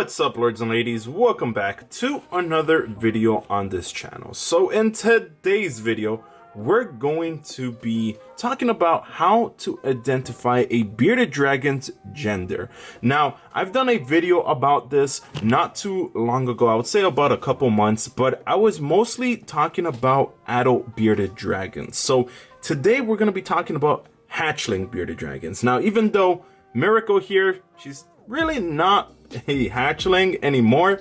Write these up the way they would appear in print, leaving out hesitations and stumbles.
What's up, lords and ladies? Welcome back to another video on this channel. So in today's video, we're going to be talking about how to identify a bearded dragon's gender. Now, I've done a video about this not too long ago, I would say about a couple months, but I was mostly talking about adult bearded dragons. So today we're going to be talking about hatchling bearded dragons. Now, even though Miracle here, she's really not a hatchling anymore.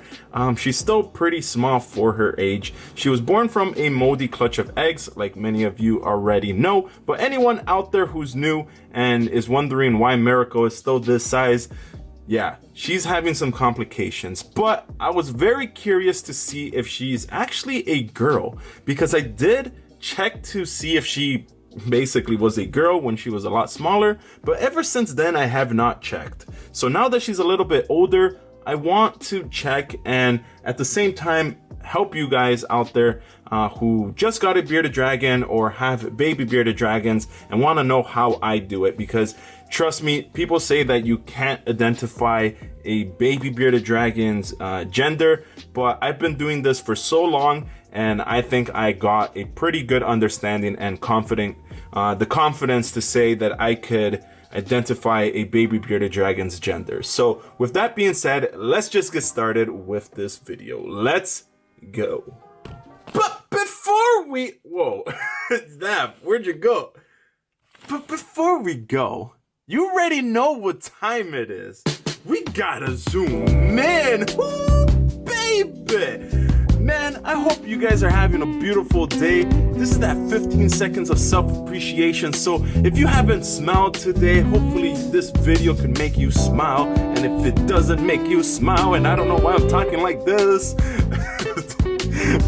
She's still pretty small for her age. She was born from a moldy clutch of eggs, like many of you already know. But anyone out there who's new and is wondering why Miracle is still this size, yeah, she's having some complications. But I was very curious to see if she's actually a girl, because I did check to see if she basically was a girl when she was a lot smaller, but ever since then I have not checked. So now that she's a little bit older, I want to check and at the same time help you guys out there who just got a bearded dragon or have baby bearded dragons and want to know how I do it, because trust me, people say that you can't identify a baby bearded dragon's gender, but I've been doing this for so long and I think I got a pretty good understanding and the confidence to say that I could identify a baby bearded dragon's gender. So with that being said, let's just get started with this video. Let's go. But before we, whoa, Snap, where'd you go? But before we go, you already know what time it is. We gotta zoom in. Ooh, baby. Man, I hope you guys are having a beautiful day. This is that 15 seconds of self-appreciation. So if you haven't smiled today, hopefully this video can make you smile. And if it doesn't make you smile, and I don't know why I'm talking like this,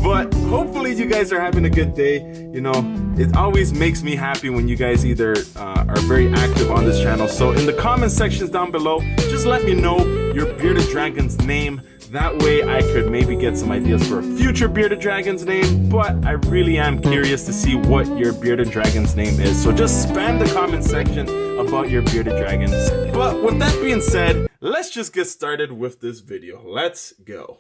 but hopefully you guys are having a good day. You know, it always makes me happy when you guys either are very active on this channel. So in the comment sections down below, just let me know your bearded dragon's name. That way I could maybe get some ideas for a future bearded dragon's name, but I really am curious to see what your bearded dragon's name is. So just spam the comment section about your bearded dragons. But with that being said, let's just get started with this video. Let's go.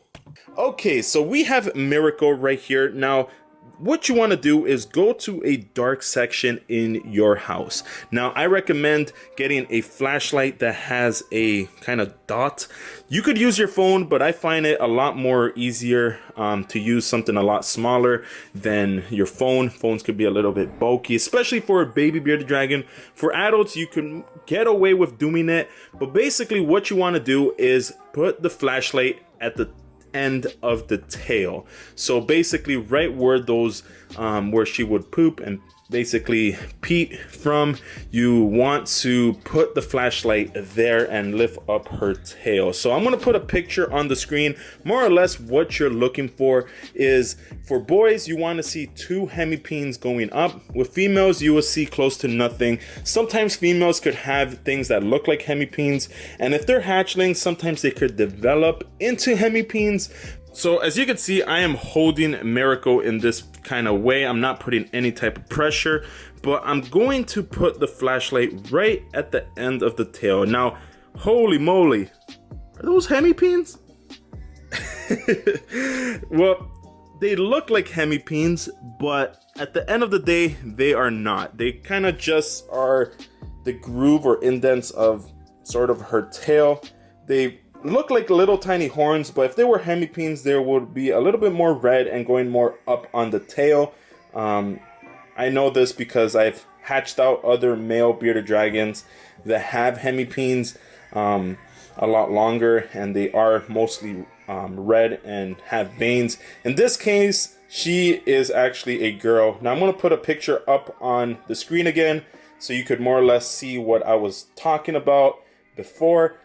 Okay, so we have Miracle right here. Now, what you want to do is go to a dark section in your house. Now, I recommend getting a flashlight that has a kind of dot. You could use your phone, but I find it a lot more easier to use something a lot smaller than your phone. Phones could be a little bit bulky, especially for a baby bearded dragon. For adults, you can get away with doing it, but basically what you want to do is put the flashlight at the end of the tail. So basically right where those where she would poop and basically pee from, you want to put the flashlight there and lift up her tail. So I'm going to put a picture on the screen. More or less what you're looking for is, for boys you want to see 2 hemipenes going up. With females you will see close to nothing. Sometimes females could have things that look like hemipenes, and if they're hatchlings sometimes they could develop into hemipenes. So as you can see, I am holding Miracle in this kind of way. I'm not putting any type of pressure, but I'm going to put the flashlight right at the end of the tail. Now, holy moly, are those hemipenes? Well, they look like hemipenes, but at the end of the day, they are not. They kind of just are the groove or indents of sort of her tail. They look like little tiny horns, but if they were hemipenes, there would be a little bit more red and going more up on the tail. I know this because I've hatched out other male bearded dragons that have hemipenes a lot longer, and they are mostly red and have veins. In this case, she is actually a girl. Now I'm going to put a picture up on the screen again so you could more or less see what I was talking about before.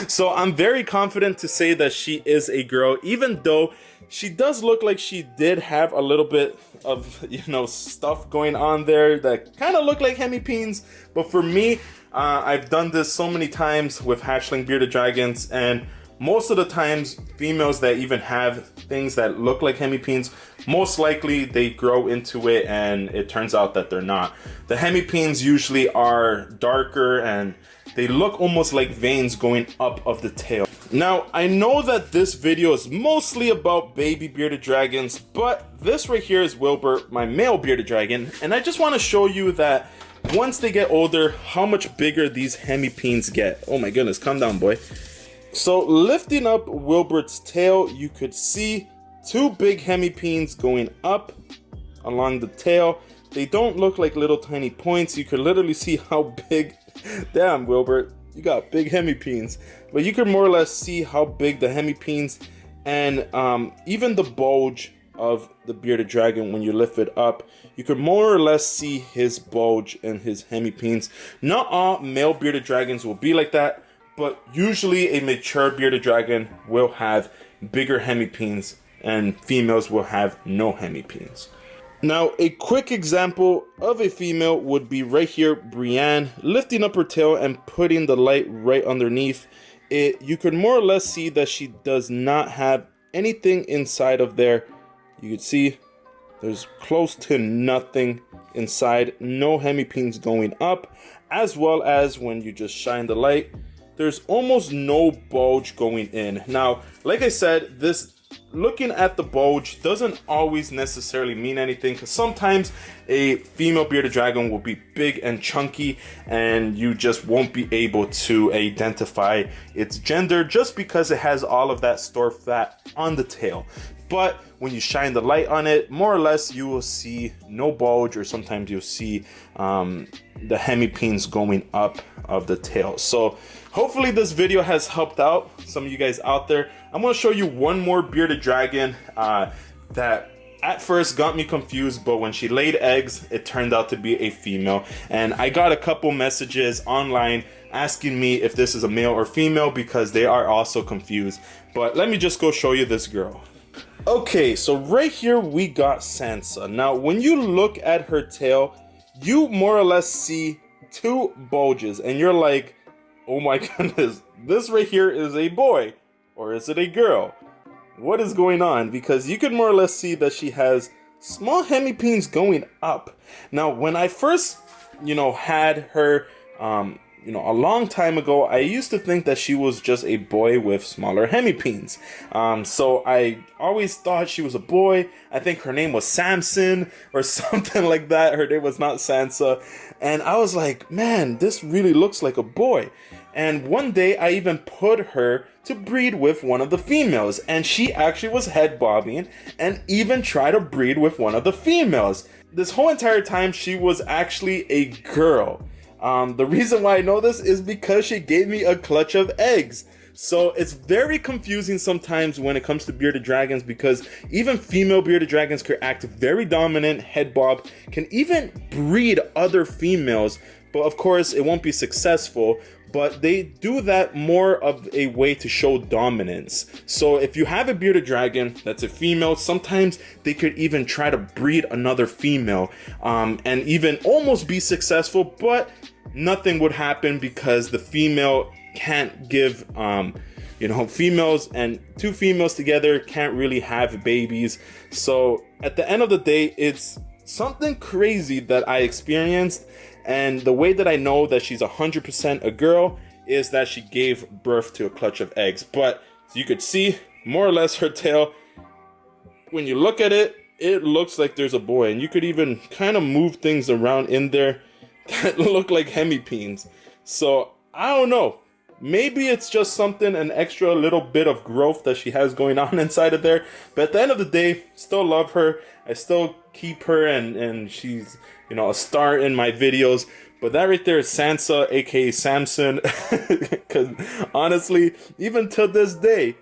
So I'm very confident to say that she is a girl, even though she does look like she did have a little bit of, you know, stuff going on there that kind of look like hemipenes. But for me, I've done this so many times with hatchling bearded dragons, and most of the times females that even have things that look like hemipenes, most likely they grow into it and it turns out that they're not. The hemipenes usually are darker and they look almost like veins going up of the tail. Now, I know that this video is mostly about baby bearded dragons, but this right here is Wilbur, my male bearded dragon, and I just want to show you that once they get older, how much bigger these hemipenes get. Oh my goodness, calm down, boy. So lifting up Wilbert's tail, you could see two big hemipenes going up along the tail. They don't look like little tiny points. You could literally see how big, damn Wilbert, you got big hemipenes. But you could more or less see how big the hemipenes and even the bulge of the bearded dragon when you lift it up. You could more or less see his bulge and his hemipenes. Not all male bearded dragons will be like that, but usually a mature bearded dragon will have bigger hemipenes and females will have no hemipenes. Now, a quick example of a female would be right here, Brienne, lifting up her tail and putting the light right underneath it. You could more or less see that she does not have anything inside of there. You can see there's close to nothing inside, no hemipenes going up, as well as when you just shine the light, there's almost no bulge going in. Now, like I said, this looking at the bulge doesn't always necessarily mean anything, because sometimes a female bearded dragon will be big and chunky and you just won't be able to identify its gender just because it has all of that store fat on the tail. But when you shine the light on it, more or less you will see no bulge, or sometimes you'll see the hemipenes going up of the tail. So hopefully this video has helped out some of you guys out there. I'm going to show you one more bearded dragon that at first got me confused, but when she laid eggs, it turned out to be a female. And I got a couple messages online asking me if this is a male or female because they are also confused. But let me just go show you this girl. Okay, so right here we got Sansa. Now, when you look at her tail, you more or less see two bulges, and you're like, oh my goodness, this right here is a boy, or is it a girl? What is going on? Because you can more or less see that she has small hemipenes going up. Now, when I first, had her, a long time ago, I used to think that she was just a boy with smaller hemipenes. So I always thought she was a boy. I think her name was Samson or something like that. Her name was not Sansa. And I was like, man, this really looks like a boy. And one day I even put her to breed with one of the females, and she actually was head bobbing and even tried to breed with one of the females. This whole entire time she was actually a girl. The reason why I know this is because she gave me a clutch of eggs. So it's very confusing sometimes when it comes to bearded dragons, because even female bearded dragons can act very dominant, head bob, can even breed other females, but of course it won't be successful. But they do that more of a way to show dominance. So if you have a bearded dragon that's a female, sometimes they could even try to breed another female and even almost be successful, but nothing would happen because the female can't give, females, and two females together can't really have babies. So at the end of the day, it's something crazy that I experienced. And the way that I know that she's 100% a girl is that she gave birth to a clutch of eggs. But you could see more or less her tail. When you look at it, it looks like there's a boy. And you could even kind of move things around in there that look like hemipenes. So I don't know. Maybe it's just something, an extra little bit of growth that she has going on inside of there. But at the end of the day, still love her. I still keep her, and she's, a star in my videos. But that right there is Sansa, aka Samson. Because honestly, even to this day,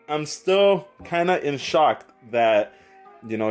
I'm still kind of in shock that,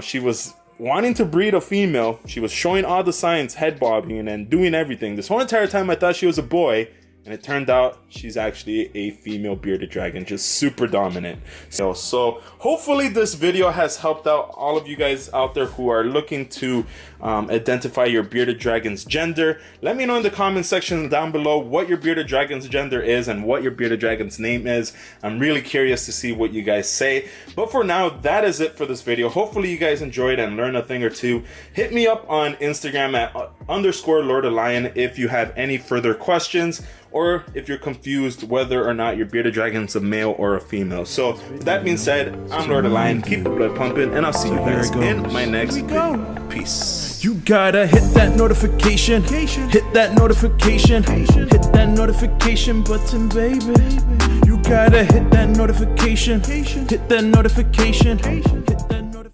she was wanting to breed a female. She was showing all the signs, head bobbing and doing everything. This whole entire time I thought she was a boy. And it turned out she's actually a female bearded dragon, just super dominant. So hopefully this video has helped out all of you guys out there who are looking to identify your bearded dragon's gender. Let me know in the comment section down below what your bearded dragon's gender is and what your bearded dragon's name is. I'm really curious to see what you guys say. But for now, that is it for this video. Hopefully you guys enjoyed and learned a thing or two. Hit me up on Instagram at _LordofLion if you have any further questions, or if you're confused whether or not your bearded dragon's a male or a female. So with that being said, I'm Lord of Lion. Keep the blood pumping, and I'll see you guys in my next video. Peace. You gotta hit that notification, hit that notification, hit that notification button, baby. You gotta hit that notification, hit that notification, hit